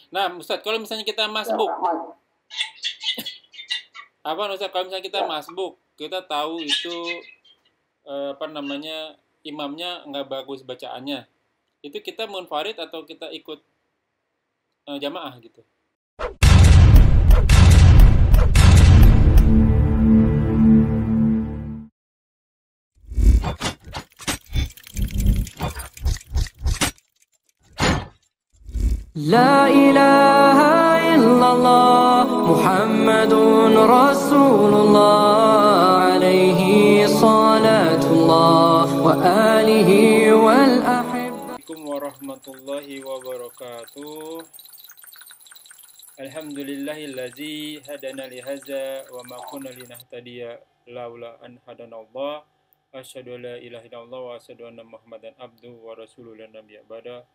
Nah, Ustadz, kalau misalnya kita masbuk, apa Ustadz, kalau misalnya kita masbuk, kita tahu itu apa namanya, imamnya nggak bagus bacaannya, itu kita munfarid atau kita ikut jamaah gitu? لا إله إلا الله محمد رسول الله عليه صلاة الله وآله والأحبة. Assalamualaikum warahmatullahi wabarakatuh. Alhamdulillahillazi hadana lihaza wa ma kunna linahtadiya laula an hadanallah. Asyhadu an la ilaha illallah wa asyhadu anna Muhammadan abduhu wa rasuluhu la nabiyya ba'da.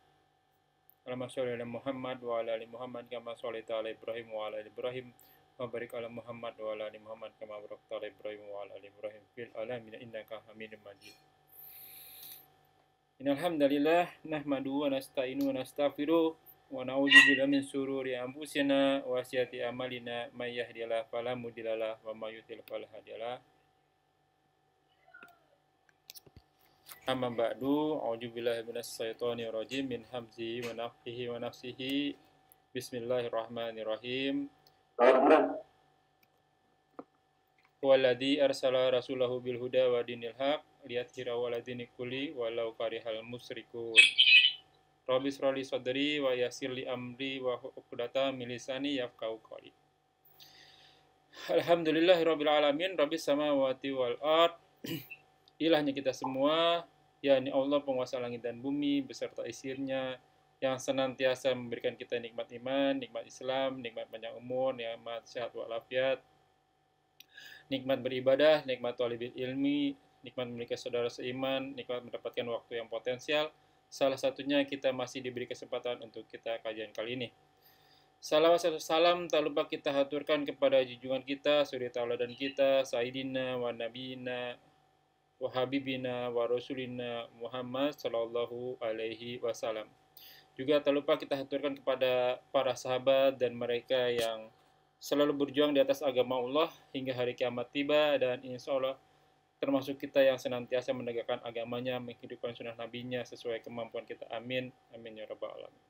Allahumma sholli ala Muhammad wa ala ali Muhammad kama shallaita ala Ibrahim wa ala ali Ibrahim wa barik ala Muhammad wa ala ali Muhammad kama barakta ala Ibrahim wa ala ali Ibrahim fil alamin innaka Hamidum Majid. Innal hamdalillah nahmaduhu wa nasta'inu wa nastaghfiruh wa na'udzu billahi min shururi anfusina wa sayyiati a'malina may yahdihillahu fala mudhillalah wa may yudhlil fala hadiyalah. Amma ba'du, a'udzubillahi minasyaitonir rajim min hamzihi wa nafthihi wa nafsihi. Bismillahirrahmanirrahim. Walladzi arsala rasulahu bil huda wa dinil haq liyadhhirahu 'ala dini kulli walau karihal musyrikun. Rabbi shrah li sadri wa yassir li amri wa hlul 'uqdatam min lisani yafqahu qawli. Alhamdulillahirabbil alamin, rabbis samawati wal ard. Ilahnya kita semua, yakni Allah penguasa langit dan bumi beserta isinya, yang senantiasa memberikan kita nikmat iman, nikmat Islam, nikmat panjang umur, nikmat sehat walafiat, nikmat beribadah, nikmat thalibil ilmi, nikmat memiliki saudara seiman, nikmat mendapatkan waktu yang potensial. Salah satunya kita masih diberi kesempatan untuk kita kajian kali ini. Salawat serta salam tak lupa kita haturkan kepada junjungan kita, suri tauladan kita, Sayyidina wa Nabiyina wa Habibina wa Rasulina Muhammad sallallahu alaihi wasallam. Juga tak lupa kita haturkan kepada para sahabat dan mereka yang selalu berjuang di atas agama Allah hingga hari kiamat tiba, dan insya Allah termasuk kita yang senantiasa menegakkan agamanya, menghidupkan sunnah nabinya sesuai kemampuan kita. Amin. Amin ya rabbal alamin.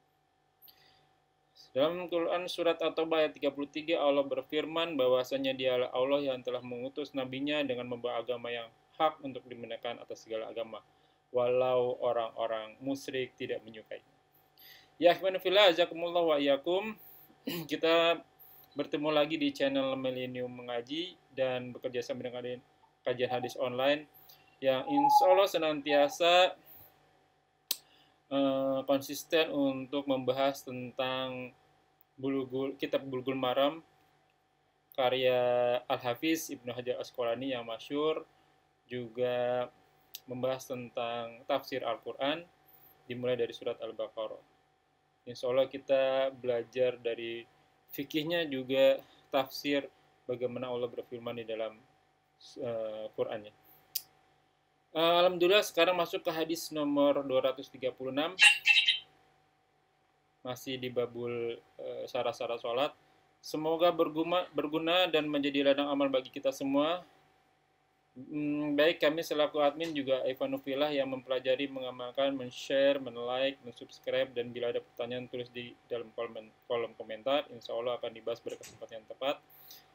Dalam Quran surat At-Taubah ayat 33, Allah berfirman bahwasanya Dialah Allah yang telah mengutus nabinya dengan membawa agama yang hak untuk dimenangkan atas segala agama, walau orang-orang musyrik tidak menyukai. Ya ikhwan fillah, jazakumullah wa iyyakum. Kita bertemu lagi di channel Millennium Mengaji dan bekerja sama dengan kajian hadis online yang insya Allah senantiasa konsisten untuk membahas tentang kitab Bulughul Maram karya Al-Hafiz Ibnu Hajar Asqalani yang masyhur, juga membahas tentang tafsir Al-Quran dimulai dari surat Al-Baqarah. Insya Allah kita belajar dari fikihnya, juga tafsir bagaimana Allah berfirman di dalam Qurannya. Alhamdulillah sekarang masuk ke hadis nomor 236, masih di babul syarat-syarat sholat. Semoga berguna dan menjadi ladang amal bagi kita semua. Baik kami selaku admin juga Ivanufillah yang mempelajari, mengamalkan, men-share, men-like, men-subscribe, dan bila ada pertanyaan tulis di dalam kolom komentar. Insya Allah akan dibahas pada kesempatan yang tepat.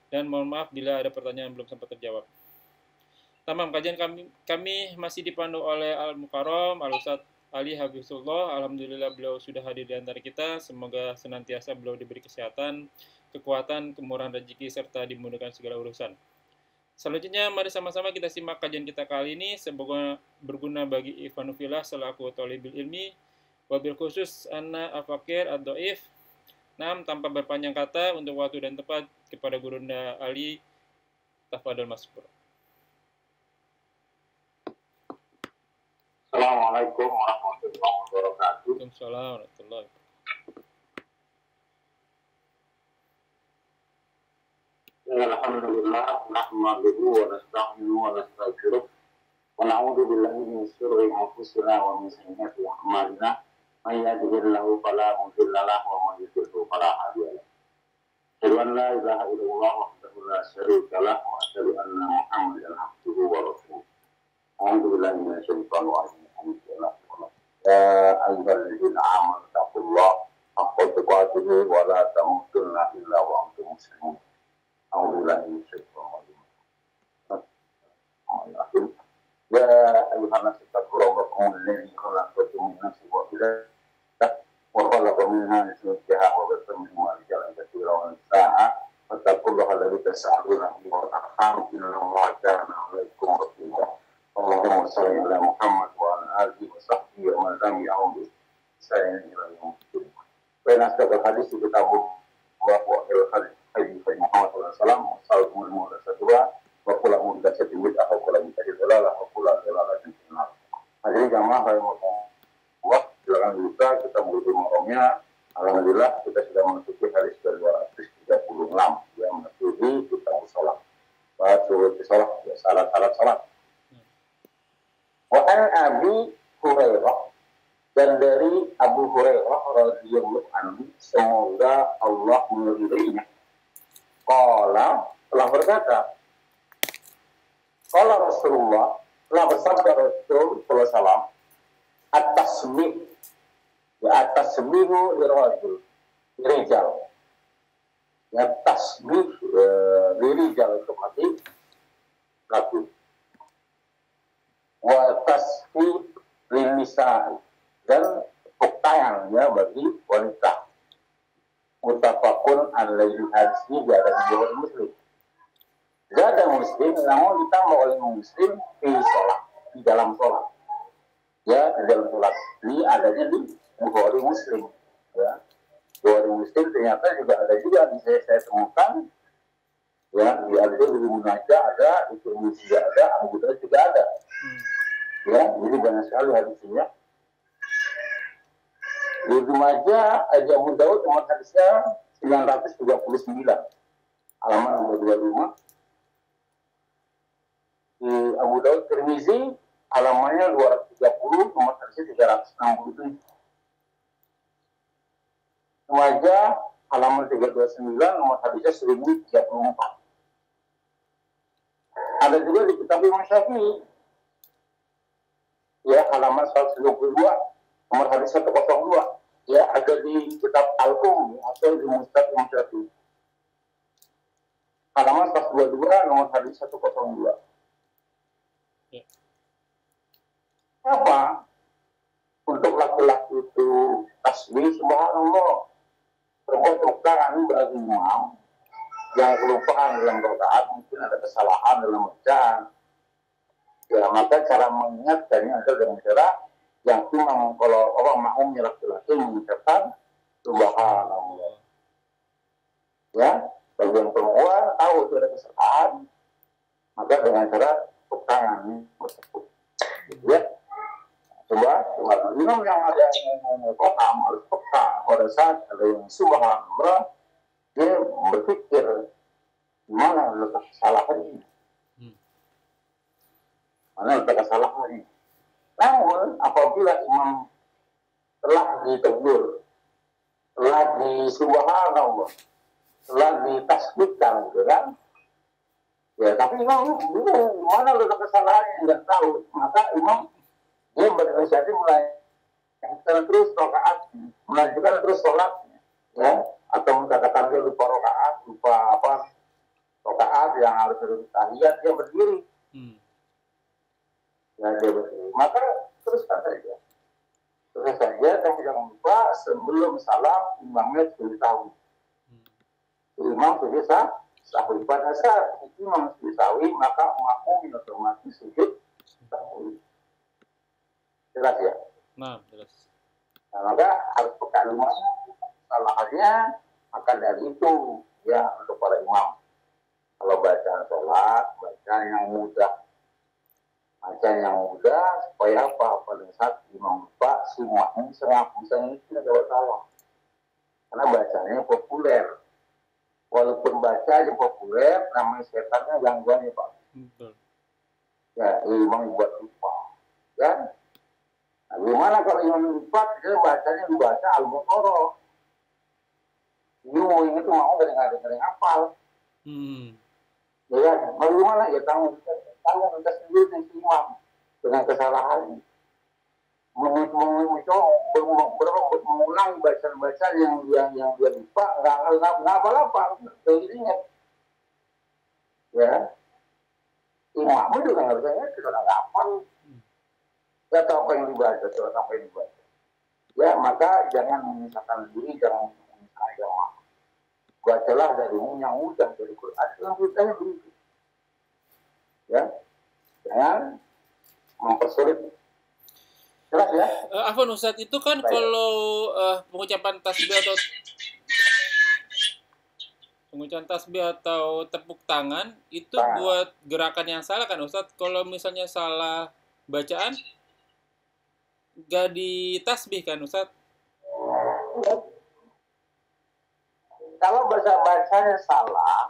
Dan mohon maaf bila ada pertanyaan yang belum sempat terjawab. Tamam, kajian kami masih dipandu oleh Al-Mukarram Al-Ustadz Ali Habibullah. Alhamdulillah beliau sudah hadir di antara kita. Semoga senantiasa beliau diberi kesehatan, kekuatan, kemurahan rezeki, serta dimudahkan segala urusan. Selanjutnya mari sama-sama kita simak kajian kita kali ini. Semoga berguna bagi Ivanufillah selaku thalibul ilmi, wabil khusus Anna Al-Fakir Ad-Dhaif. Tanpa berpanjang kata, untuk waktu dan tempat kepada Gurunda Ali, tafadhol maskur. Assalamualaikum warahmatullahi wabarakatuh. Waalaikumsalam warahmatullahi wabarakatuh. Alhamdulillah, nahmaduhu wa nasta'inuhu wa nastaghfiruh wa na'udzu billahi min syururi anfusina wa min sayyiati a'malina. May yahdihillahu fala mudilla lahu wa may yudlil فلا هادي له. أشهد أن لا إله إلا الله وحده لا شريك له وأشهد أن محمدا عبده ورسوله. أعوذ بالله من الشيطان الرجيم. يا أيها الذين آمنوا اتقوا الله حق تقاته ولا تموتن إلا وأنتم مسلمون. أعوذ بالله من الشيطان الرجيم. يا أيها الناس اتقوا ربكم الذي خلقكم من نفس واحدة وخلق منها زوجها وبث منهما رجالا كثيرا ونساء فاتقوا الله الذي تساءلون به والأرحام إن الله كان عليكم رقيبا. اللهم صل على محمد وعلى آله وصحبه ومن تبعهم بإحسان إلى يوم الدين. فإن أصدق الحديث كتاب الله وخير الهدي هدي محمد صلى الله عليه وسلم وشر الأمور محدثاتها وكل محدثة بدعة وكل بدعة ضلالة وكل ضلالة في النار. Hadirin jamaah rahimahullah, silakan dibuka kita menuju makamnya. Alhamdulillah kita sudah memasuki hari 236 yang menjadi kita sholat. Suruh sholat, syarat-syarat sholat. Wa an Abi Hurairah, dan dari Abu Hurairah radhiyallahu anhu, semoga Allah meridainya. Qala, telah berkata, qala Rasulullah, telah bersabda Rasul sallallahu alaihi wasallam, at-tasbih, ya at-tasbihu lirajul, rijal. Ya tasbih lirijal itu mati laki. Wa tasbih linisa, dan tepuk tangan ya bagi wanita. Muttafaqun alaihi, hadis ini ada di riwayat Muslim. Zada Muslim, namun ditambah oleh Muslim di sholat, di dalam sholat. Ya, di dalam sholat. Ini adanya di Bukhari Muslim. Ya, Bukhari Muslim ternyata juga ada juga di saya temukan. Ya, di Al-Qur'an di Munajah ada, di Tirmidzi juga ada, Abu Daud juga ada. Ya, jadi banyak sekali hadisnya. Di Munajah ada Abu Daud nomor hadisnya 939, halaman nomor 25. Di Abu Daud Tirmidzi halamannya 230, nomor hadisnya 367. Munajah halaman 329, nomor hadisnya 1034. Ada juga di kitab Imam Syafi'i, ya halaman 122, nomor hadis 102. Ya, ada di kitab Al-Qum atau di Mustad Imam Syafi'i, halaman 122, nomor hadis 102. Apa? Untuk laki-laki itu tasbih subhanallah, berbentuk tangan bagi imam yang kelupaan dalam rakaat, mungkin ada kesalahan dalam bacaan. Ya, maka cara mengingatkannya adalah dengan cara yang imam, kalau orang makmumnya laki-laki mengucapkan subhanallah. Ya, bagian perempuan tahu itu ada kesalahan, maka dengan cara tepuk tangan bertepuk. Ya. Coba imam yang ada yang paham harus peka pada saat ada yang subhanallah, dia berpikir mana letak kesalahannya, mana letak kesalahannya. Namun apabila imam telah ditegur, telah disubhanallah, telah ditasbihkan, gitu kan? Ya, tapi imam bingung mana letak kesalahannya, nggak tahu, maka imam dia berinisiatif melanjutkan terus rakaat, melanjutkan terus sholatnya, ya, atau mengatakan dia lupa rakaat, lupa apa rakaat yang harus tahiyat, dia berdiri, ya dia berdiri, maka teruskan saja, tapi jangan lupa sebelum salam imamnya sudah tahu, imam sudah sahwi. Pada saat imam sudah sahwi, maka makmum otomatis sujud sahwi. Jelas ya? Nah, jelas. Nah, maka harus peka imamnya, salahnya, maka dari itu ya untuk para imam. Kalau bacaan sholat, bacaan yang mudah. Bacaan yang mudah supaya apa? Pada saat imam lupa, semuanya misalnya itu tidak salah. Karena bacanya populer. Walaupun bacanya populer, namanya setannya gangguannya Pak. Ya, imam buat lupa. Ya. Nah, gimana kalau imam lupa, dia bacanya dibaca Al-Baqarah. mau ingat mau kadang-kadang hafal. Ya kan, bagaimana ya tanggung kita sendiri dan imam dengan kesalahan. Mengulang bacaan-bacaan yang dia lupa, nggak apa-apa, jadi ingat. Ya, imammu juga nggak bisa ingat, kita nggak hafal. Nggak tahu apa yang dibaca, Ya, maka jangan memisahkan diri, jangan memisahkan agama. Bacalah dari yang mudah dari Quran, yang mudahnya begitu. Ya, jangan mempersulit. Jelas ya? Afwan Ustadz, itu kan kalau pengucapan tasbih atau tepuk tangan itu buat gerakan yang salah kan Ustadz? Kalau misalnya salah bacaan gak ditasbih kan Ustadz? Kalau bacanya salah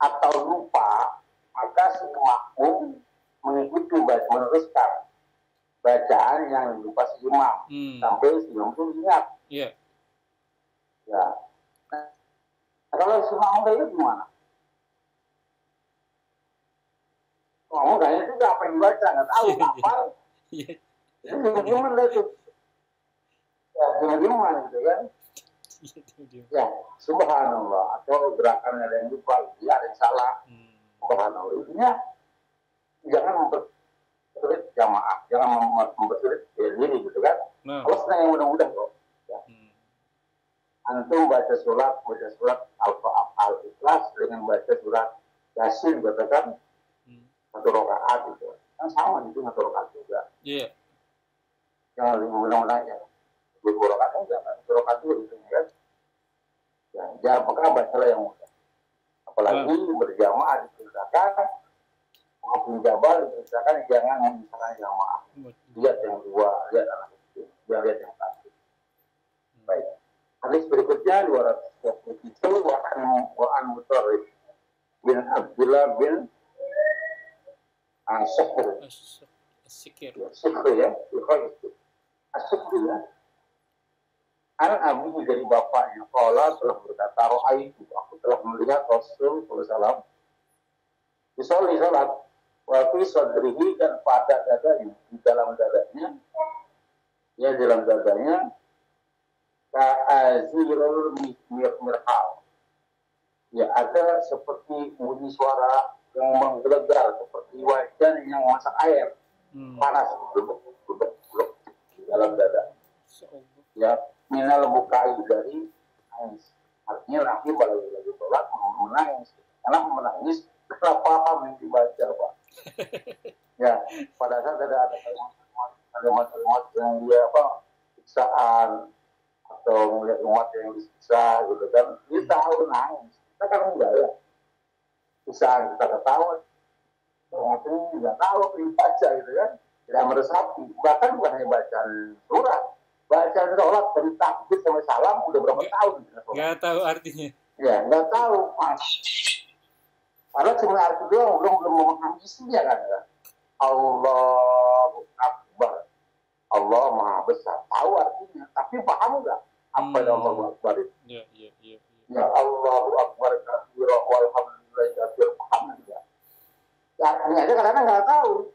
atau lupa, maka si makmum mengikuti meneruskan bacaan yang lupa si imam sampai si imam itu ingat. Iya. Ya. Nah, kalau si makmum kayak itu gimana? Makmum kayaknya juga apa yang dibaca nggak tahu hafal. Iya. Gimana itu? Ya gimana gitu kan? Ya, subhanallah, atau gerakan ada yang lupa, ada yang salah. Subhanallah, intinya jangan mempersulit jamaah, jangan mempersulit diri gitu kan. Kalau senang yang mudah-mudah kok. Ya. Antum baca surat Al-Ikhlas dengan baca surat Yasin, katakan satu rakaat itu, kan sama itu satu rakaat juga. Iya. Jangan mudah-mudahan ya. Dua rakaat enggak, satu rakaat itu kan. Ya, jangan pakai bacalah yang mudah. Apalagi berjamaah diperintahkan, maupun jabal diperintahkan jangan memisahkan jamaah. Lihat yang dua, lihat anak kecil, lihat yang satu. Baik. Hadis berikutnya 227 wa'an Mutarrif bin Abdullah bin As-Sikhr. As-Sikhr ya, As-Sikhr ya. Abu dari bapaknya, Allah telah berkata, Ro'aitu, aku telah melihat Rasul SAW disolih salat, wafi sodrihi dan pada dadanya, di dalam dadanya, ya dalam dadanya, ka'azirul mirhal. Ya ada seperti bunyi suara yang menggelegar, seperti wajan yang masak air, panas, duduk di dalam dada. Ya, minal bukai dari nangis. Artinya laki pada lagi sholat menangis. Karena menangis karena paham yang dibaca, Pak. Ya, pada saat ada kalimat yang dia siksaan atau melihat umat yang disiksa gitu kan, dia tahu nangis. Kita kan enggak ya. Siksaan kita ketawa. Umat ini nggak tahu apa yang dibaca gitu kan. Tidak meresapi. Bahkan bukan hanya bacaan surat. Baca sholat dari takbir sampai salam udah berapa tahun? Nggak tahu artinya. Ya, nggak tahu, Mas. Karena cuma arti doang, belum memahami isinya kan. Allahu Akbar. Allah Maha Besar. Tahu artinya, tapi paham nggak apa yang Allahu Akbar itu? Ya. Ya Allahu Akbar kabira walhamdulillahi kabir. Paham nggak? Ya, artinya aja kadang-kadang nggak tahu.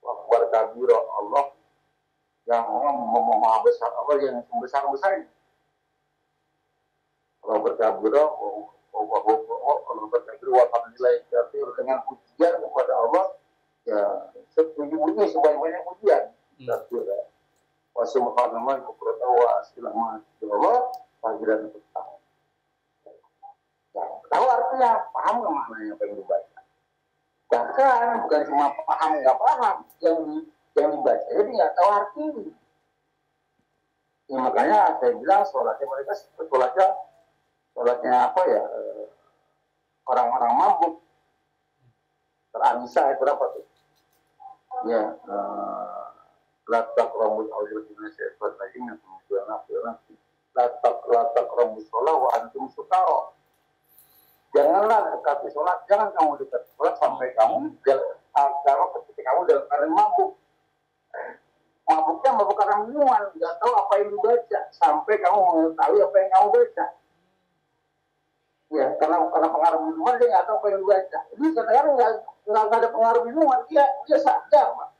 Akbar kabira Allah yang Maha Besar, Allah yang besar-besarnya. Kalau berkabir, kalau berkabir, walhamdulillah kafir dengan pujian kepada Allah, ya sebanyak pujian. Kafir, wa subhanallah wa silama Allah, panggilan pertama. Tahu artinya, paham nggak maknanya apa yang dibaca? Bahkan bukan cuma paham nggak paham yang dibaca, jadi nggak tahu artinya. Ya, makanya saya bilang sholatnya mereka sholatnya apa ya, orang-orang mabuk. Teranisa itu apa tuh? Ya, latak rambut awal Indonesia buat lagi yang kemudian latak rambut sholat wa antum sukaro. Janganlah dekati sholat, jangan kamu dekat sholat sampai kamu kalau ketika kamu dalam keadaan mabuk. Mabuknya mabuk karena minuman, nggak tahu apa yang dibaca sampai kamu mengetahui apa yang kamu baca. Ya, karena pengaruh minuman dia nggak tahu apa yang dibaca. Jadi sekarang nggak ada pengaruh minuman, dia sadar, Pak.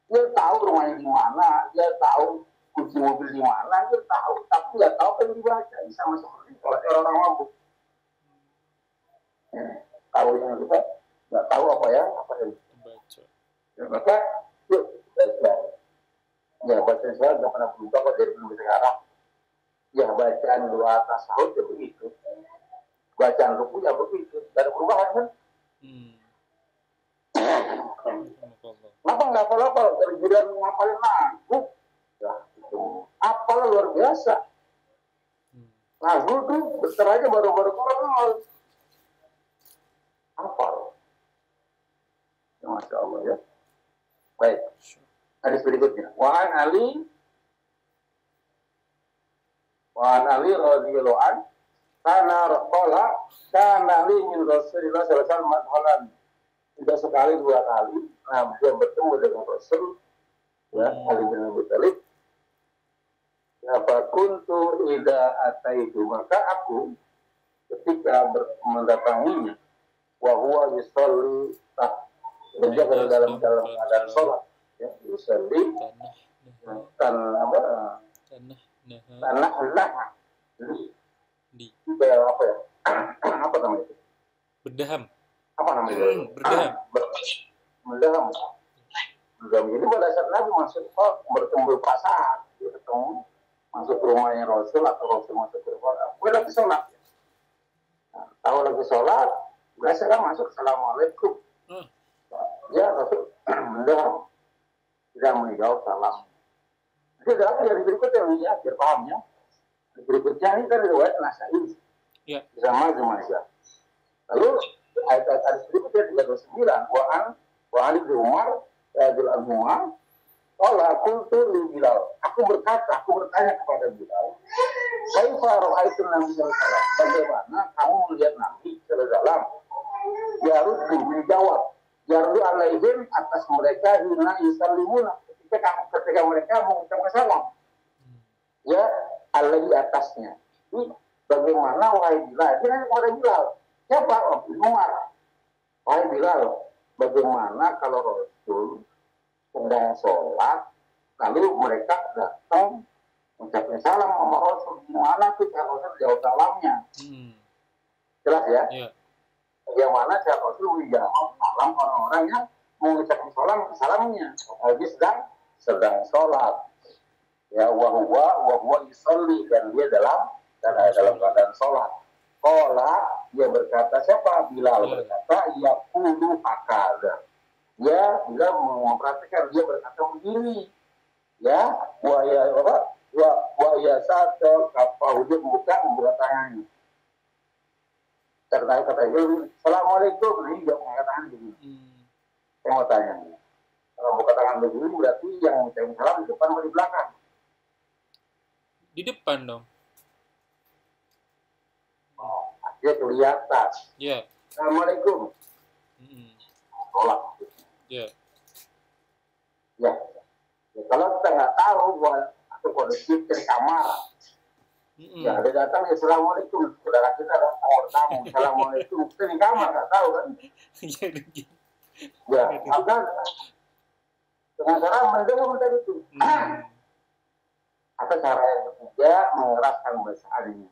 Dia tahu rumahnya di mana, dia tahu kunci mobil di mana, dia tahu, tapi nggak tahu apa yang dibaca. Ini sama seperti kalau orang mabuk. Ya, tahu yang kita nggak tahu apa yang Baca. ya, maka yuk baca. Ya baca saya nggak pernah berubah kok dari dulu sekarang. Ya bacaan doa tasawuf ya begitu. Bacaan ruku ya begitu. Gak ada perubahan kan? Kenapa nggak hafal-hafal? Tergiran ngapalin lagu. Ya itu. Apal luar biasa. Lagu tuh besar aja baru-baru keluar. Hafal. Ya, Masya Allah ya. Baik. Hadis berikutnya. Wa'an Ali radhiyallahu an kana Ali min Rasulillah sallallahu alaihi wasallam tidak sekali dua kali dia bertemu dengan Rasul ya Ali bin Abi Thalib ya kuntu idza ataitu maka aku ketika mendatanginya wa huwa yusalli berjaga dalam keadaan sholat ya yusalli tanah di apa ya apa namanya itu berdaham apa namanya berdaham jadi pada saat Nabi masuk bertemu pasar dia ketemu masuk ke rumahnya Rasul atau Rasul masuk ke rumah gue lagi sholat tahu lagi sholat biasa kan masuk assalamualaikum ya Rasul berdaham tidak menjawab salam jadi dari berikutnya ini akhir pahamnya berikutnya ini kan riwayat Nasai ya sama Majah. Lalu ayat berikutnya 39 wa'an Ibnu Umar radhiyallahu anhu qala qultu li Bilal aku bertanya kepada Bilal kaifa ra'aitu Nabi sallallahu alaihi wasallam bagaimana kamu melihat Nabi sallallahu alaihi wasallam yaruddu menjawab yaruddu alaihim atas mereka hina yusallimuna ketika mereka mengucapkan salam ya Allah di atasnya. Ini bagaimana wahai Bilal? Dia nanya kepada Bilal. Siapa? Umar. Wahai Bilal, bagaimana kalau Rasul sedang sholat, lalu mereka datang mengucapkan salam sama Rasul. Gimana tuh cara Rasul jawab salamnya? Jelas ya? Yeah. Bagaimana cara Rasul menjawab salam orang-orang yang mengucapkan salamnya? Lagi sedang sholat. Ya wahwa yusolli dan dia dalam keadaan sholat. Qala dia berkata siapa? Bilal berkata ya qulu hakadha. Ya Bilal memperhatikan dia berkata begini. Ya wa ya satu apa wujud buka tangannya. Kata dia assalamualaikum ini dia mengangkat tangan begini. Saya mau tanya. Kalau buka tangan begini berarti yang mengucapkan salam di depan atau di belakang? Di depan dong. Dia tuh di atas. Ya. Assalamualaikum. Tolak. Ya. Ya. Kalau kita nggak tahu atau kondisi di kamar, ya dia datang assalamualaikum. Saudara kita datang bertamu. Assalamualaikum. Kita di kamar nggak tahu kan? Ya. Maka dengan cara mendengar tadi itu. Atau cara yang ketiga mengeraskan bacaannya.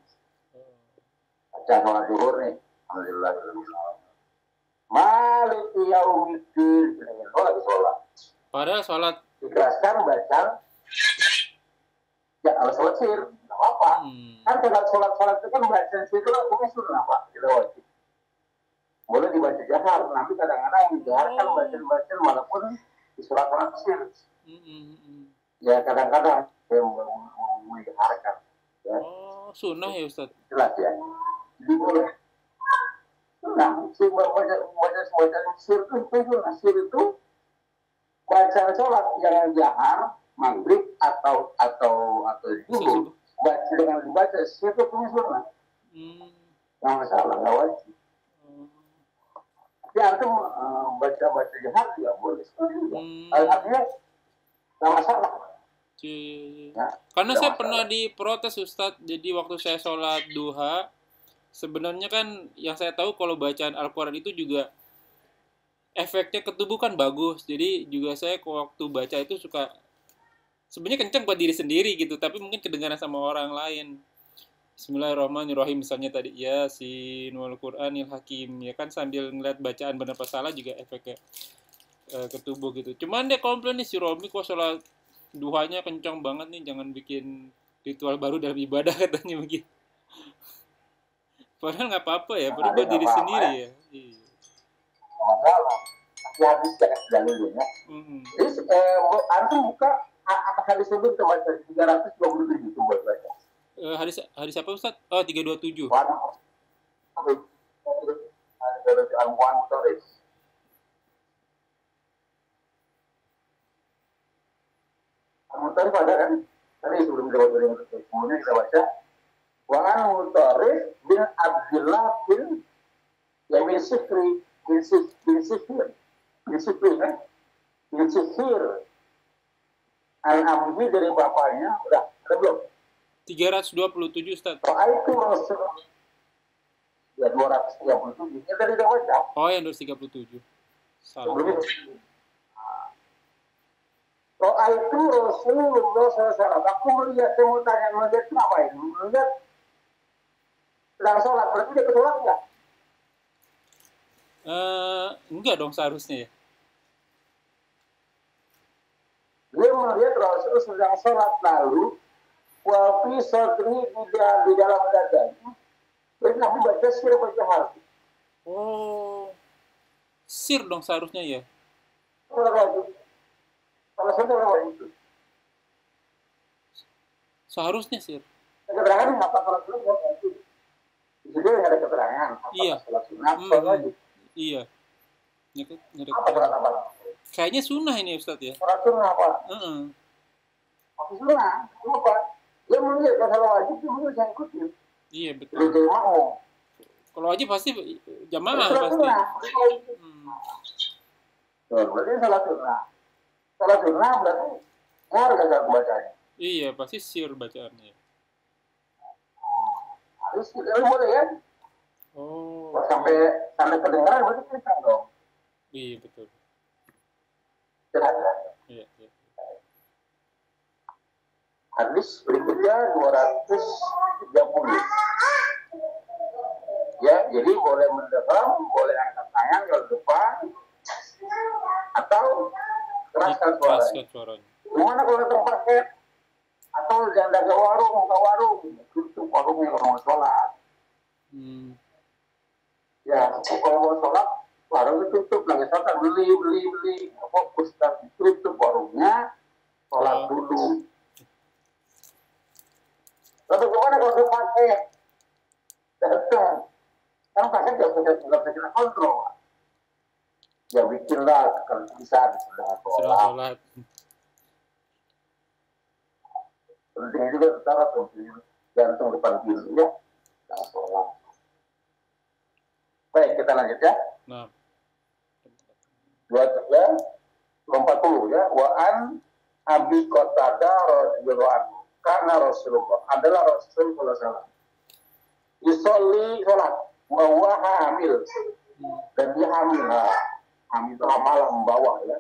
Baca sholat zuhur nih, alhamdulillah. Maliki yaumiddin, lagi sholat. Padahal sholat dikeraskan bacaan. Ya kalau sholat sir, nggak apa-apa. Kan sholat itu kan bacaan sir itu hukumnya sunnah Pak, tidak wajib. Boleh dibaca jahar, nanti kadang-kadang dijaharkan bacaan walaupun di sholat sir. Ya kadang-kadang yang menjaharkan. Ya. Oh, sunnah ya Ustaz? Jelas ya. Jadi boleh. Nah, baca sir itu sunnah. Sir itu bacaan sholat yang jahar, maghrib atau zuhur. Baca dengan dibaca sir itu punya sunnah. Nggak masalah, nggak wajib. Tapi antum baca jahar juga boleh. Artinya nggak masalah. Iya. Ya, Karena tidak saya masalah. pernah diprotes Ustadz. Jadi waktu saya sholat duha, sebenarnya kan yang saya tahu kalau bacaan Al-Quran itu juga efeknya ke tubuh kan bagus. Jadi juga saya waktu baca itu suka sebenarnya kenceng buat diri sendiri gitu, tapi mungkin kedengaran sama orang lain. Bismillahirrahmanirrahim misalnya tadi ya si Wal Qur'anil Hakim ya kan sambil ngeliat bacaan benar apa salah juga efeknya ke tubuh gitu. Cuman dia komplain nih si Romi kok sholat duhanya kencang banget nih, jangan bikin ritual baru dalam ibadah katanya begitu. Padahal nggak apa-apa ya, Nah, dia buat nggak diri apa-apa sendiri ya, ya. Iya. nggak masalah. Tapi hadis jangan dalilnya. Mm-mm. Jadi antum buka atas hadis itu kita baca 327 itu buat baca. Hadis apa Ustaz? Oh 327. Waduh. Dari Al-Quran Mutarif. Al-Mutarif ada kan? Tadi sebelum kita baca dengan kemudian kita baca Wa'an Mutarif bin Abdullah bin bin Sifri bin Sifir kan? Bin Sifir Al-Amhi dari bapaknya udah ada belum? 327 Ustaz. Itu Rasul ya 237 ini tadi udah baca. Oh yang 237. Salah. Sebelum itu itu Rasulullah SAW. Aku melihat, saya mau tanya, melihat itu apa ini? Melihat sedang sholat, berarti dia kesolat nggak? Enggak dong seharusnya ya. Dia melihat Rasul sedang sholat, lalu wafi sodri di dalam dadanya. Jadi Nabi baca sir, baca harfi. Oh. Sir dong seharusnya ya. Kalau saya tahu itu. Seharusnya sir. Keterangan apa kalau dulu nggak itu? Di sini nggak ada keterangan. Iya. Sholat sunat, sholat Iya. apa sholat apa? Kayaknya sunnah ini Ustaz ya. Sholat sunat apa? Masih sunat, apa? Dia melihat kalau wajib dia melihat yang ikutin. Iya betul. Dia jadi mau. Kalau wajib pasti jamaah Sholat pasti. sunat. Berarti sholat sunat. Sholat sunat berarti ngaruh gagal bacanya. Iya pasti sir bacaannya. Harus kita boleh kan? Oh. Sampai kedengaran berarti kita dong. Iya betul. Jelas. Iya, iya. Hadis berikutnya 230. Ya, jadi boleh mendekam, boleh angkat tangan ke depan, atau keraskan suaranya. Gimana kalau tempat set? Atau jangan dagang warung, buka warung, tutup warungnya kalau mau sholat. Ya, kalau mau sholat, warung ditutup, lagi sholat, beli, fokus, dan tutup warungnya, sholat dulu. Lalu gimana kalau dipakai? Datang. Kan pakai nggak bisa kita kontrol. Ya bikinlah kalau bisa sedang sholat. Penting juga tetap jantung depan pintu ya. Sedang sholat. Baik, kita lanjut ya. Nah. 240 ya. Wa'an Abi Qatadah radhiyallahu anhu. Karena Rasulullah adalah Rasulullah SAW. Yusolli sholat, bahwa hamil, dan dia hamil. Hamil itu malam membawa ya,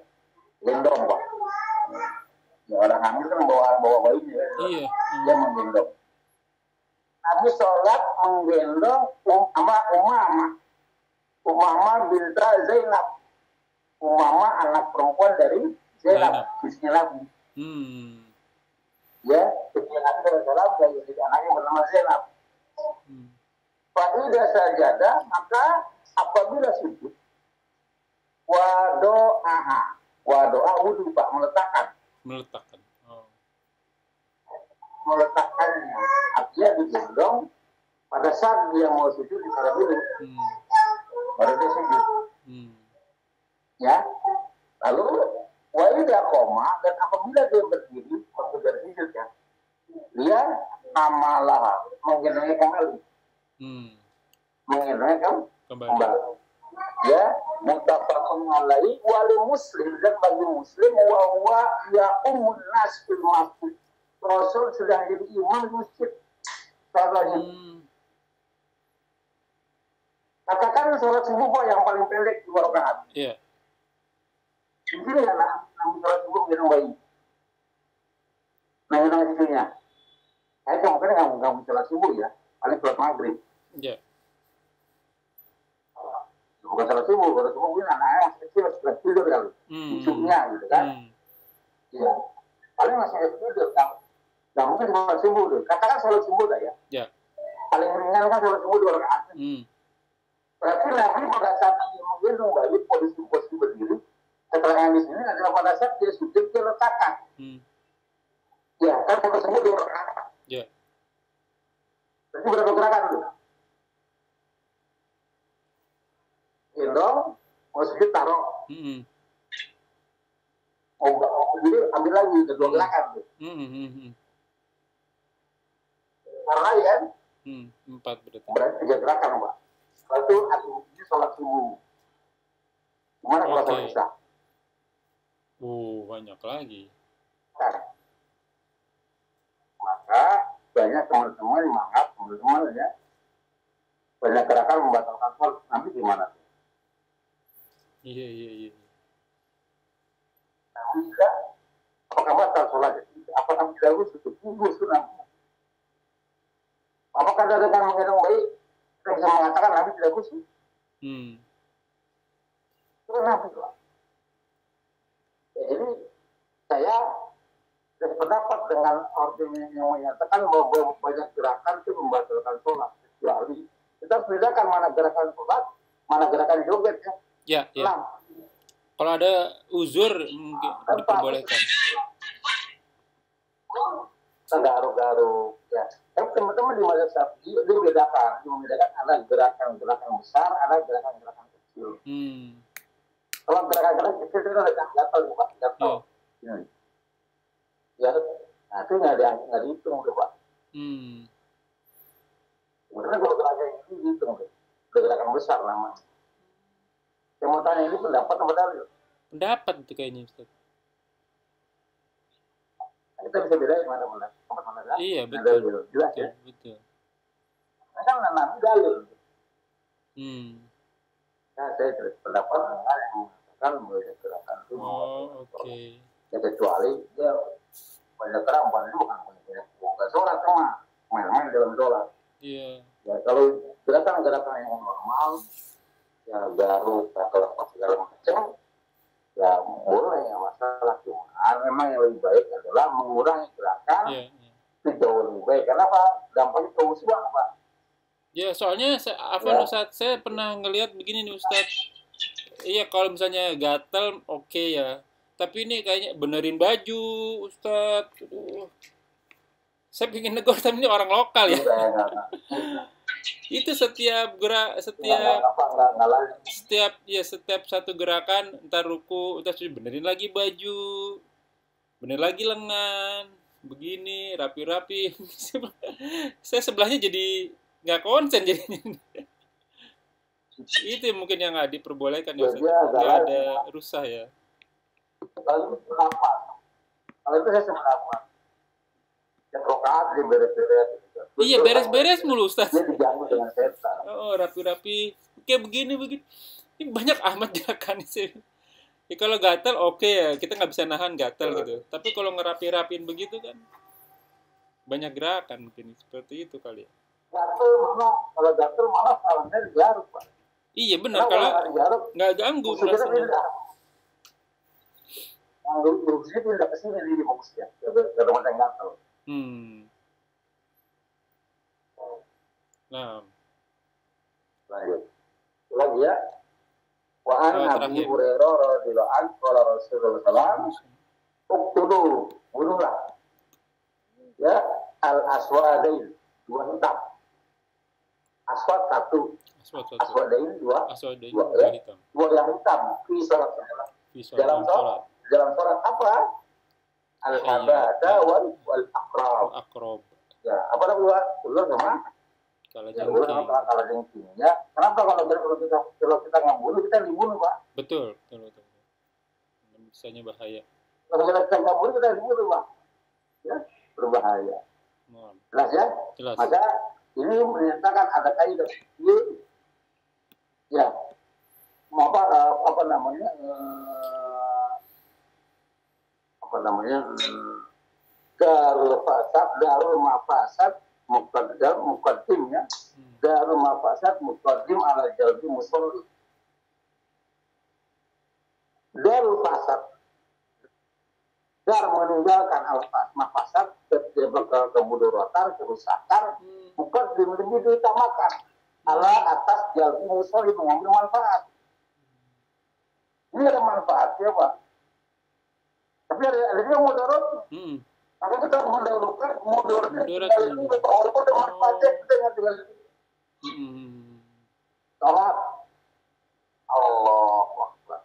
gendong pak. Ya, orang hamil kan bawa bayinya. Ya. Iya. Dia menggendong. Nabi sholat menggendong Umamah binta Zainab. Umamah anak perempuan dari Zainab. Bismillah. Ya, ketika Nabi SAW dari anaknya bernama Zainab. Faidah sajadah, maka apabila sujud, wadoa wudhu pak, meletakkan. Oh. Meletakkannya, artinya digendong pada saat dia mau sujud ditaruh dulu, baru dia sujud. Ya, lalu waidah koma, dan apabila dia berdiri waktu dari sujud ya, dia amalah menggendongnya kembali. Menggendongnya kembali. ya muttafaqun alaihi wali muslim, dan bagi muslim wa ya ummun nas fil masjid. Rasul sudah jadi imam masjid. Katakan sholat subuh kok yang paling pendek 2 rakaat. Iya. Di sini kan sholat subuh gendong bayi. Nah, istrinya. Saya kemungkinan nggak sholat subuh ya, paling sholat maghrib. Iya. Bukan sholat subuh ini anaknya masih kecil, sudah tidur kan, musuhnya gitu kan. Iya. Paling masih tidur kan. Nggak mungkin sholat subuh tuh. Katakan sholat subuh dah ya. Iya. Paling ringan kan sholat subuh 2 rakaat. Berarti Nabi pada saat dia menggendong bayi posisi berdiri, keterangan di sini adalah pada saat dia sujud dia letakkan. Ya, kan sholat subuh 2 rakaat. Iya. Berarti berapa gerakan dulu? Gendong, mau sujud taruh. Jadi ambil lagi 2 gerakan tuh. Karena ya, 4 berarti. Berarti 3 gerakan, Pak. Lalu ini sholat subuh. Gimana kalau sholat isya? Banyak lagi. Nah, maka banyak teman-teman menganggap teman-teman ya banyak gerakan membatalkan sholat. Nanti gimana? Iya. Nanti juga apakah batal sholat? Apakah tidak harus tubuh sunah? Apakah ada dengan menggendong bayi? Kita bisa mengatakan Nabi tidak khusyuk. Itu kan Nabi, Pak. Ya, jadi saya berpendapat dengan argumen yang menyatakan bahwa banyak gerakan itu membatalkan sholat. Kecuali kita harus bedakan mana gerakan sholat, mana gerakan joget ya. Ya. Kalau ada uzur mungkin diperbolehkan. Garuk-garuk ya. Tapi teman-teman di mazhab Syafi'i dia membedakan ada gerakan-gerakan besar, ada gerakan-gerakan kecil. Kalau gerakan-gerakan kecil itu ada gatal, Pak, gatal. Ya, nah itu nggak dihitung tuh, Pak. Sebenarnya kalau gerakan ini dihitung, gerakan besar namanya. Saya mau tanya ini pendapat atau dalil? Pendapat itu kayaknya, Ustaz. Kita bisa bedain mana-mana. Iya, betul. Jelas ya? Betul. Nah, kan Nabi dalil. Nah, saya berpendapat dengan yang mengatakan bahwa gerakan itu oke. Ya, kecuali dia banyak kerampan itu bukan sholat cuma main-main dalam sholat. Iya. Ya, kalau gerakan-gerakan yang normal, ya garuk atau apa segala macam, ya boleh ya masalah. Cuma memang yang lebih baik adalah mengurangi gerakan. Itu jauh lebih baik. Kenapa? Dampaknya ke musibah, Pak. Ya, soalnya Ustaz, saya pernah ngelihat begini nih, Ustaz. Iya, kalau misalnya gatal oke ya. Tapi ini kayaknya benerin baju, Ustaz. Saya pengen negor, tapi ini orang lokal ya. Itu setiap satu gerakan, entar ruku, entar benerin lagi baju, bener lagi lengan, begini rapi-rapi. Saya sebelahnya jadi nggak konsen jadinya. Itu mungkin yang nggak diperbolehkan ya, nggak ada rusak ya. Kalau itu saya sependapat. Yang rokaat dia beres-beres. Iya, beres-beres mulu, Ustaz. Dia diganggu dengan setan. Rapi-rapi. Kayak begini. Ini banyak amat gerakannya sih. Ya, kalau gatal oke ya, kita nggak bisa nahan gatal gitu. Tapi kalau ngerapi-rapin begitu kan banyak gerakan mungkin seperti itu kali ya. Kalau gatal malah salahnya digaruk, Pak. Iya benar, kalau nggak ganggu rasanya. Yang berusnya pindah ke sini di fokusnya, ke tempat yang gatal. Nah, lanjut lagi ya. Wa an Abi Hurairah radhiyallahu anhu qala Rasulullah sallallahu alaihi wasallam bunuhlah ya al-aswadain, 2 hitam. Aswad 1, aswadain 2 hitam. 2 yang hitam fi salat. Dalam salat apa? Al-habada wal aqrab. Aqrab. Ya, apa namanya? Ular sama Kalah Ya, jengking. kalau jengking ya. Kenapa kalau kita nggak bunuh, kita dibunuh, Pak. Betul. Misalnya bahaya. Kalau kita nggak bunuh, kita dibunuh, Pak. Ya, berbahaya. Mohon. Jelas ya? Jelas. Maka ini menyatakan ada kaidah ya apa namanya darul mafasad muqaddim ya, darul mafasad muqaddim ala jalbi musolli. Darul fasad, dar meninggalkan mafasad, kemudaratan, kerusakan, muqaddim lebih diutamakan ala atas jalbi musolli, mengambil manfaat. Ini ada manfaatnya, Pak. Tapi ada juga mudarat. Maka kita mendahulukan mudarat itu walaupun ada manfaatnya, kita ingat dengan sholat. Allahu Akbar.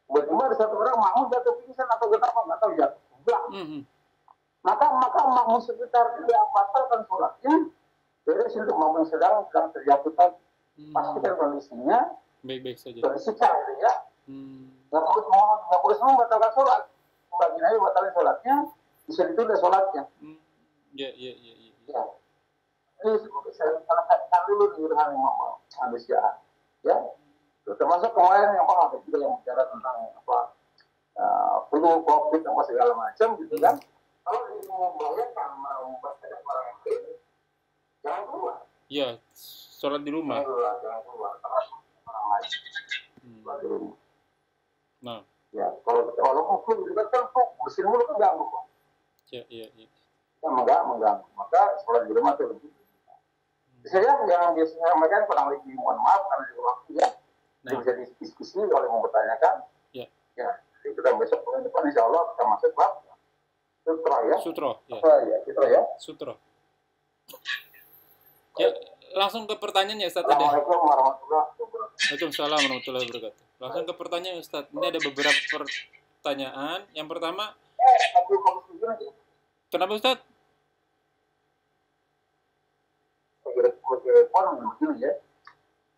Tiba-tiba ada satu orang makmum jatuh pingsan atau kenapa, nggak tahu jatuh. Maka makmum sekitar dia batalkan sholatnya. Beres untuk makmum sedang terjatuh tadi. Pastikan kondisinya baik-baik saja. Bersikap gitu ya. Nggak boleh semua membatalkan sholat. Bagian aja batalkan sholatnya, bisa ditunda sholatnya. Ya. Ini salah satu dulu di Urhan manusia. Ya. Termasuk kemarin yang ada juga yang bicara tentang flu, COVID, apa segala macam gitu kan. Kalau ini membayangkan membatalkan orang lain, jangan keluar. Iya, sholat di rumah. Jangan keluar. Orang lain. Nah, ya kalau mungkin juga kan bersin mulu kan ganggu. Iya. Ya mengganggu. Maka sholat di rumah itu lebih. Saya yang disampaikan kurang lebih mohon maaf karena juga waktu ya. Bisa diskusi oleh mau bertanyakan. Ya. Jadi kita besok bulan depan insya Allah kita masuk bab sutra ya. Sutra. Ya, langsung ke pertanyaannya Ustaz. Assalamualaikum warahmatullahi wabarakatuh. Waalaikumsalam warahmatullahi wabarakatuh. Langsung ke pertanyaan Ustaz. Ini ada beberapa pertanyaan. Yang pertama, kenapa Ustaz? Ya.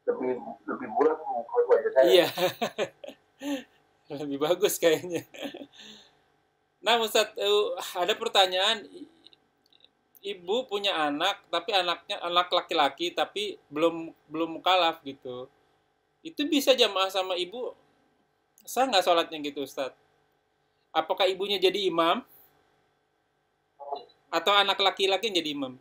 Lebih bulat wajah saya. Iya. Lebih bagus kayaknya. Nah Ustaz, ada pertanyaan. Ibu punya anak, tapi anaknya anak laki-laki, tapi belum mukalaf gitu. Itu bisa jamaah sama ibu? Sah nggak sholatnya gitu Ustaz? Apakah ibunya jadi imam? Atau anak laki-laki yang jadi imam?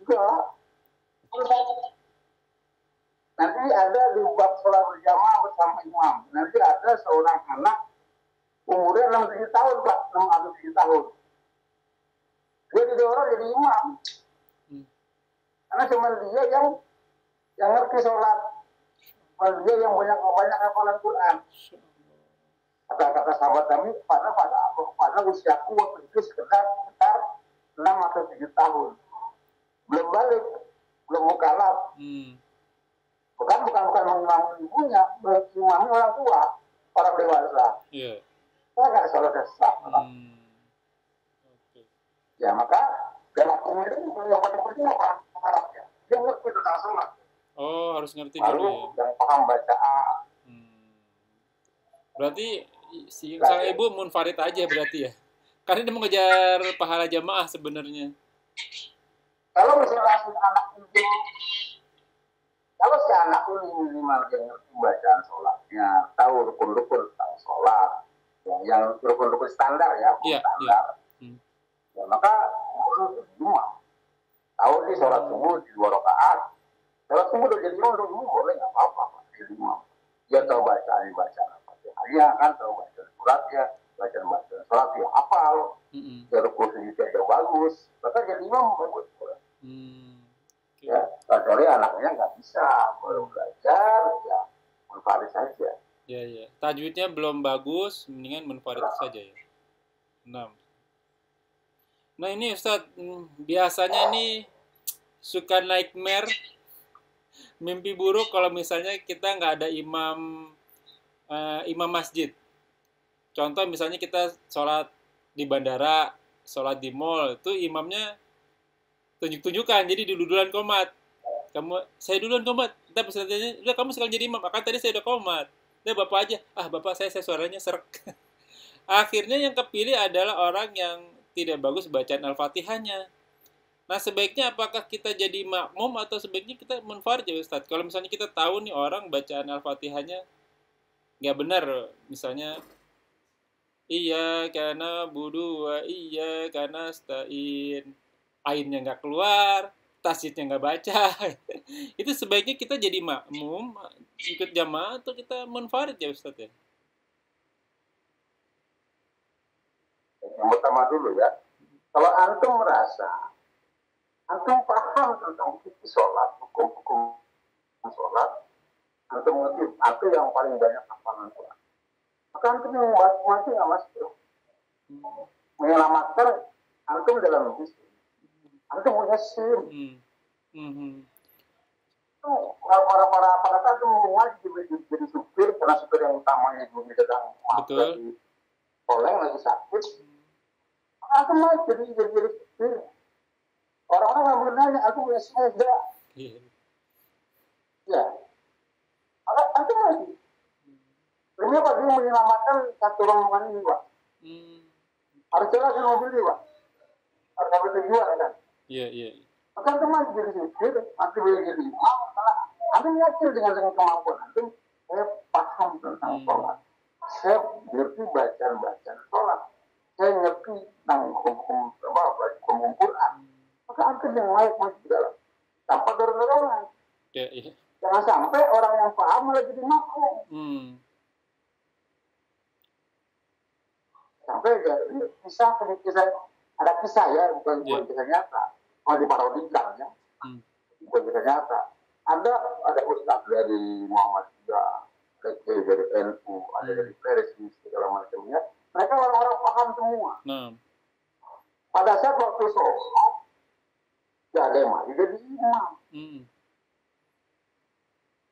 Nanti ada di bab sholat berjamaah bersama imam. Nanti ada seorang anak umurnya 6-7 tahun, Pak. 6 atau 7 tahun. Dia jadi orang jadi imam. Karena cuma dia yang ngerti sholat. Dia yang banyak hafalan Quran. Kata sahabat kami, pada usiaku waktu itu sekitar 6 atau 7 tahun. Belum balik, belum mukalaf. Bukan mengimami ibunya, mengimami orang tua, orang dewasa. Iya. Saya nggak sholat sah. Ya maka dalam kemudian yang penting apa? Dia ngerti tentang sholat. Oh, harus ngerti dulu ya. Yang paham bacaan. Berarti sang ibu munfarid aja berarti ya? Karena dia mengejar pahala jamaah sebenarnya. Kalau misalnya anak itu, kalau si anak itu minimal dia ngerti bacaan sholatnya, tahu rukun-rukun tentang sholat, yang rukun-rukun standar ya, standar. Ya, maka semua tahu di sholat subuh di 2 rakaat. Sholat subuh udah jadi imam boleh nggak apa-apa jadi imam. Dia tahu bacaan apa dia kan tahu bacaan suratnya, bacaan sholat dia hafal, dari kursi dia bagus, maka jadi imam bagus. Ya, kecuali anaknya nggak bisa, belum belajar, ya munfarid saja. Ya. Tajwidnya belum bagus, mendingan munfarid saja ya. 6. Nah ini Ustadz, biasanya nih suka nightmare, mimpi buruk kalau misalnya kita nggak ada imam masjid. Contoh misalnya kita sholat di bandara, sholat di mall, itu imamnya tunjuk-tunjukkan, jadi dudulan komat. saya duluan komat. Kita pesertanya, udah kamu sekalian jadi imam. Akan tadi saya udah komat. Udah bapak aja. Bapak saya suaranya serak. Akhirnya yang kepilih adalah orang yang tidak bagus bacaan Al-Fatihahnya. Nah, sebaiknya apakah kita jadi makmum atau sebaiknya kita munfarid ya Ustadz? Kalau misalnya kita tahu nih orang bacaan Al-Fatihahnya nggak benar, misalnya iya karena budu iya karena stain, ainnya nggak keluar, tasjidnya nggak baca, itu sebaiknya kita jadi makmum ikut jamaah atau kita munfarid ya Ustadz ya? Yang pertama dulu ya, kalau antum merasa antum paham tentang fikih sholat, hukum-hukum sholat, antum ngerti aku yang paling banyak hafalan Quran, maka antum yang masih nggak masuk menyelamatkan antum dalam bisnis. Antum punya SIM. Para antum wajib jadi supir karena supir yang utamanya juga sedang lagi oleng lagi sakit. Antum mau jadi supir. Orang-orang yang bertanya, aku punya SIM enggak? Ya. Antum lagi. Ini Pak, dia menyelamatkan satu rombongan ini Pak. Harus jelas mobil ini Pak. Harus sampai tujuan kan? Iya. Maka antum masih jadi supir, masih boleh jadi imam. Antum yakin dengan kemampuan antum, saya paham tentang sholat. Saya ngerti bacaan sholat. Saya ngerti tentang hukum Quran. Maka antum yang layak masuk di dalam. Tanpa dorong-dorongan. Iya. Jangan sampai orang yang paham malah jadi makmum. Sampai ada kisah ya, bukan kisah nyata. Kalau diparodikan ya, bukan kisah nyata. Ada ustadz dari Muhammadiyah, dari NU, ada dari Persis, segala macamnya. Mereka orang-orang paham semua. Pada saat waktu sholat, gak ada yang maju jadi imam.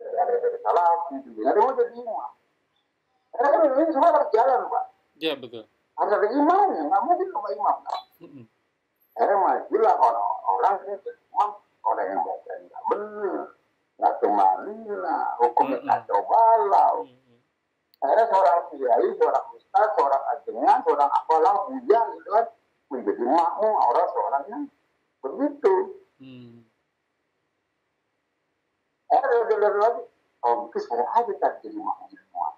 Ada dari Salafi, ada yang mau jadi imam. Karena ini semua harus jalan Pak. Iya betul. Harus ada imamnya, nggak mungkin sama imam. Akhirnya majulah orang-orang itu imam, orang yang baca nggak benar, nggak kemalina, hukumnya kacau balau. Akhirnya seorang kiai, seorang ustaz, seorang ajengan, seorang apalah buya gitu kan, menjadi makmum orang seorang yang begitu. Akhirnya dari lagi, mungkin saya aja tak jadi makmum semua.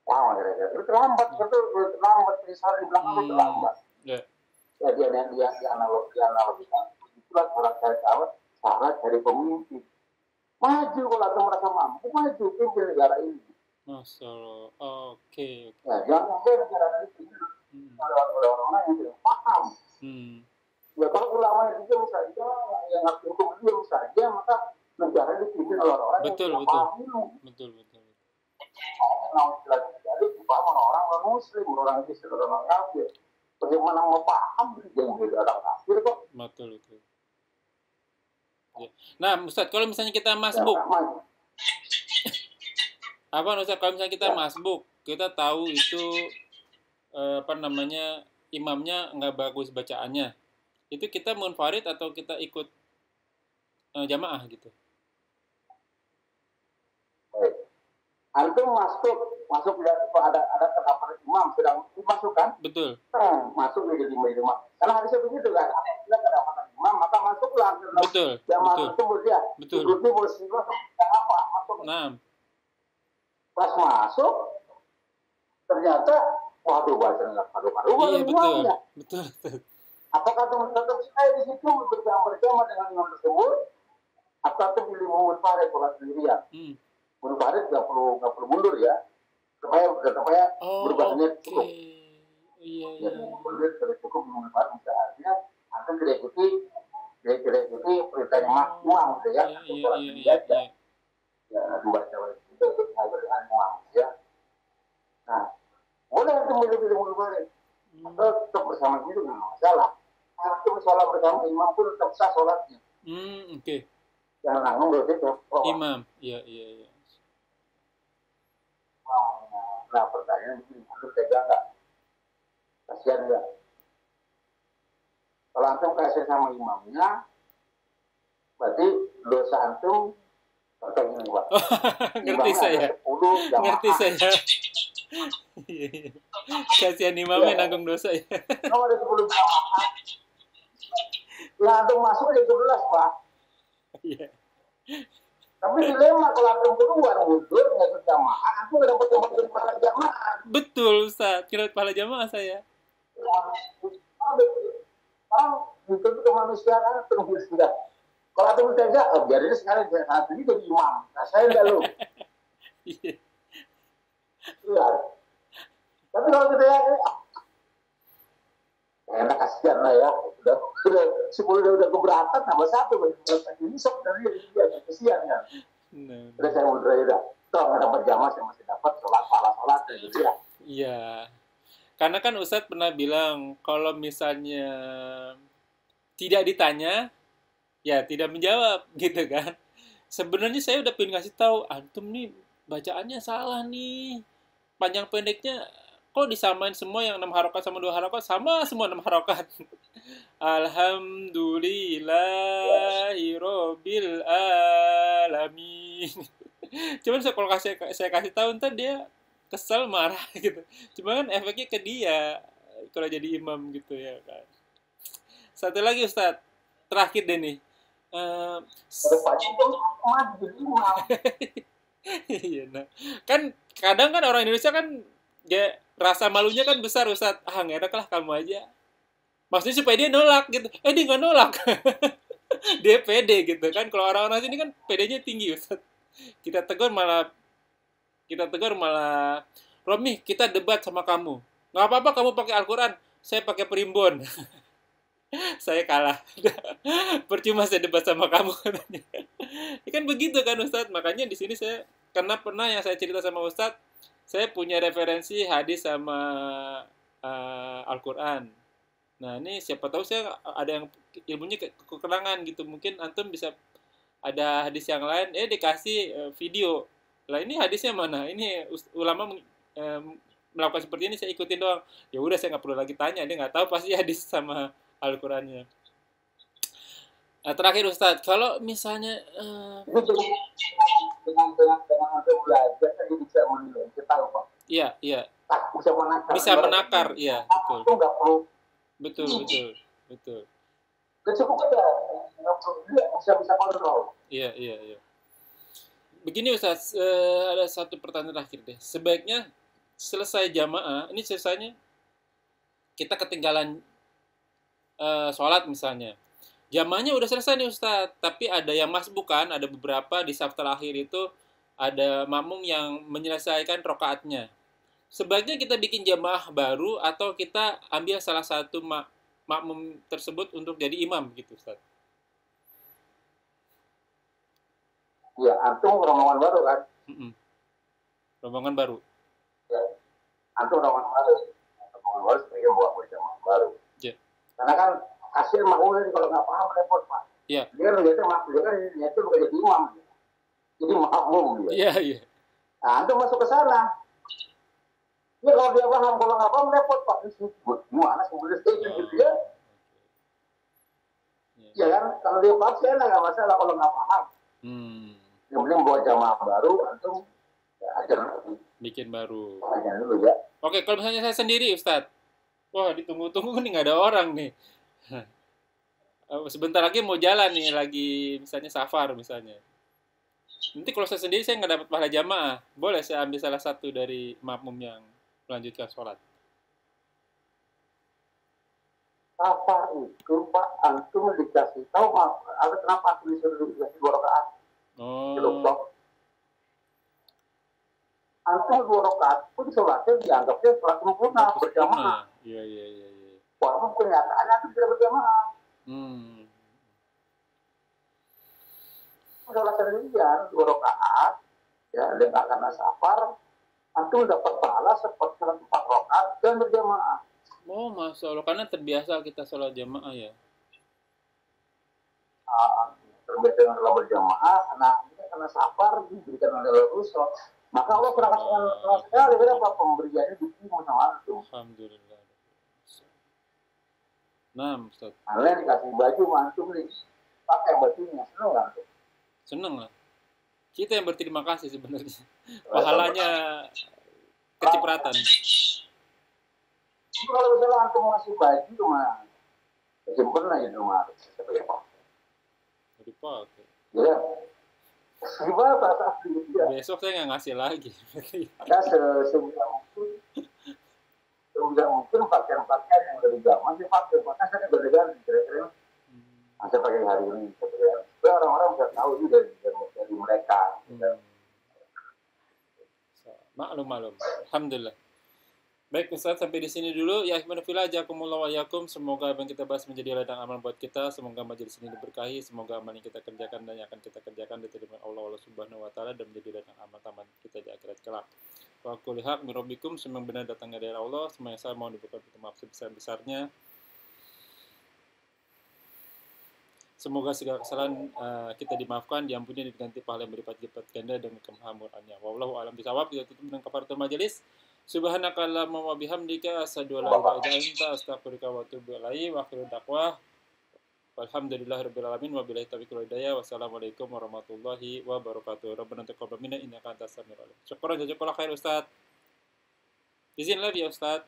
Wah, terlambat misal di belakang itu terlambat. Ya dia analogikan. Itulah cara dari pemimpin. Maju kalau ada merasa mampu, maju pimpin negara ini. Masya Allah. Oke. Ya, jangan sampai negara ini oleh orang-orang yang tidak paham. Ya kalau ulama itu saja yang ngerti hukum dia saja, maka negara dipimpin oleh orang-orang yang tidak paham. Betul. Jadi paham orang muslim, orang Islam, orang kafir. Bagaimana mau paham yang beda orang kafir kok? Betul. Ya. Nah, Ustadz, kalau misalnya kita masbuk, Ustadz, kalau misalnya kita masbuk, kita tahu itu imamnya nggak bagus bacaannya, itu kita munfarid atau kita ikut jamaah gitu? Antum masuk ada terdapat imam sedang dimasukkan. Betul. Masuk jadi imam. Karena hadisnya begitu kan. Apabila terdapat imam maka masuklah. Betul. Yang masuk tembus dia. Betul. Berarti musibah apa? Masuk. Nah. Pas masuk ternyata waduh baca enggak karu-karuan. Iya betul. Apakah tetap saya di situ bersama dengan imam tersebut atau pilih munfarid sholat sendirian? Munfarid nggak perlu mundur ya, supaya berubah niat cukup. Iya. Jadi mundur cukup munfarid bisa artinya akan tidak ikuti perintahnya makmum gitu ya. Iya. Ya membaca itu dengan makmum ya. Nah, boleh itu pilih munfarid. Tetap bersama itu nggak masalah. Kalau sholat bersama imam pun tetap sah sholatnya. Oke. Jangan nanggung berarti imam. Iya. Nah pertanyaan ini harus tega nggak? Kasihan nggak? Kalau antum kasih sama imamnya, Berarti dosa antum contoh ini Pak. Ngerti Imamnya saya. ada 10 jamaah. Ngerti saya. Kasihan imamnya nanggung dosa ya. Kalau ada 10 jamaah, ya antum masuk aja 11 Pak. Iya. Tapi dilema kalau antum keluar mundur nggak ikut jamaah, antum nggak dapat pahala jamaah. Betul Ustaz, kira pahala jamaah saya. Orang itu kemanusiaan terus tidak. Kalau antum tega, biarin sekarang saat ini jadi imam. Nah, saya enggak lu. Iya. Iya. Tapi kalau kita ya enak kasihan lah ya. Udah 10 udah keberatan tambah 1 ini sok dari dia kasihan kan. Nah. Udah saya mundur aja. Toh nggak dapat jamaah saya masih dapat sholat gitu ya. Iya. Karena kan Ustadz pernah bilang kalau misalnya tidak ditanya, ya tidak menjawab gitu kan. Sebenarnya saya udah pengen ngasih tahu antum nih bacaannya salah nih. Panjang pendeknya kok disamain semua yang 6 harokat sama 2 harokat sama semua 6 harokat. Alhamdulillahirobbil alamin. Cuman kalau saya kasih tahu ntar dia kesel marah gitu. Cuma kan efeknya ke dia kalau jadi imam gitu ya kan. Satu lagi Ustadz, terakhir deh nih. Iya, nah. Kan kadang kan orang Indonesia kan dia rasa malunya kan besar Ustadz. Ah nggak enak lah kamu aja. Maksudnya supaya dia nolak gitu. Dia nggak nolak. Dia pede gitu kan. Kalau orang-orang sini kan pedenya tinggi Ustadz. Kita tegur malah Romi, kita debat sama kamu. Nggak apa-apa kamu pakai Al-Quran, saya pakai primbon. Saya kalah. Percuma saya debat sama kamu. Ya kan begitu kan Ustadz. Makanya di sini saya, karena pernah yang saya cerita sama Ustadz, saya punya referensi hadis sama Al-Quran. Nah ini siapa tahu saya ada yang ilmunya kekurangan gitu. Mungkin antum bisa ada hadis yang lain, dikasih video. Lah ini hadisnya mana? Ini ulama melakukan seperti ini, saya ikutin doang. Ya udah saya nggak perlu lagi tanya, dia nggak tahu pasti hadis sama Al-Qurannya. Terakhir Ustadz, kalau misalnya dengan antum belajar tadi bisa menilai kita Pak. Iya. Bisa menakar. Iya, betul. Itu nggak perlu. Betul. Cukup aja, bisa kontrol. Iya. Begini Ustaz, ada satu pertanyaan terakhir deh. Sebaiknya selesai jamaah, ini selesainya kita ketinggalan sholat misalnya. Jamaahnya udah selesai nih Ustaz, tapi ada yang masbukan, ada beberapa di saf terakhir itu ada makmum yang menyelesaikan rokaatnya. Sebaiknya kita bikin jamaah baru atau kita ambil salah satu makmum tersebut untuk jadi imam gitu Ustaz. Ya, antum rombongan baru kan? Rombongan baru. Ya, antum rombongan baru. Rombongan baru sebagai buat jamaah baru. Ya. Karena kan hasil makmum kalau nggak paham repot Pak. Iya. Dia kan ternyata makmum, dia kan itu bukan jadi imam. Jadi makmum dia. Iya. Nah, antum masuk ke sana. Ya kalau dia paham, kalau nggak paham repot Pak. Gimana sebenarnya gitu ya? Ya kan, kalau dia paham saya nggak masalah kalau nggak paham. Yang penting buat jamaah baru, antum ya ajar bikin baru. Ajar dulu ya. Oke, kalau misalnya saya sendiri Ustadz, wah ditunggu-tunggu nih nggak ada orang nih. Sebentar lagi mau jalan nih, lagi misalnya safar misalnya. Nanti kalau saya sendiri saya nggak dapat pahala jamaah, boleh saya ambil salah satu dari makmum yang melanjutkan sholat. Apa itu Pak? Antum dikasih tahu kenapa aku disuruh dikasih 2 rakaat? Antum 2 rakaat pun sholatnya dianggapnya sholat sempurna berjamaah. Iya. Walaupun kenyataannya itu tidak berjamaah. Sholat sendirian 2 rakaat, ya dengan karena safar, antum dapat pahala seperti 4 rakaat dan berjamaah. Oh, Masya Allah, karena terbiasa kita sholat jamaah ya. Terbiasa dengan sholat berjamaah, karena safar diberikan oleh Rasul. Maka Allah kurang sekali berapa pemberiannya diterima sama antum. Alhamdulillah. Nah, Ustaz. Kalian dikasih baju antum nih. pakai batunya, seneng nggak? Seneng lah. Kita yang berterima kasih sebenarnya. Pahalanya kecipratan. Itu kalau misalnya antum masih baju mah sempurna itu mah. Dipakai. Ya, gimana perasaan dia? Besok saya nggak ngasih lagi. Ada sebisa mungkin pakaian-pakaian yang dari zaman sih pakai, makanya saya ganti-ganti kira-kira. Saya pakai hari ini, saya pakai hari ini. Supaya orang-orang bisa tahu juga dari mereka. Maklum. Alhamdulillah. Baik Ustaz, sampai di sini dulu. Ya ikhwanifillah, jazakumullah wa yakum. Semoga apa yang kita bahas menjadi ladang amal buat kita. Semoga majelis ini diberkahi. Semoga amal yang kita kerjakan dan yang akan kita kerjakan diterima Allah Subhanahu wa taala dan menjadi ladang amal taman kita di akhirat kelak. Wa qul haq min rabbikum, semua benar datangnya dari Allah. Semua yang salah mau diberikan maaf sebesar-besarnya. Semoga segala kesalahan kita dimaafkan, diampuni, dan diganti pahala yang berlipat-lipat ganda dengan kemahamurannya. Wallahu a'lam bishawab. Kita tutup dengan kafaratul majelis. Subhanakallahumma wa bihamdika asyhadu an la ilaha illa anta astaghfiruka wa atubu ilaik. Wa akhiru dakwah walhamdulillahirabbil alamin wa billahi taufiq wal hidayah. Wassalamualaikum warahmatullahi wabarakatuh. Rabbana taqabbal minna innaka antas samiul alim. Syukran jazakallahu khair Ustaz. Izin lagi ya Ustaz.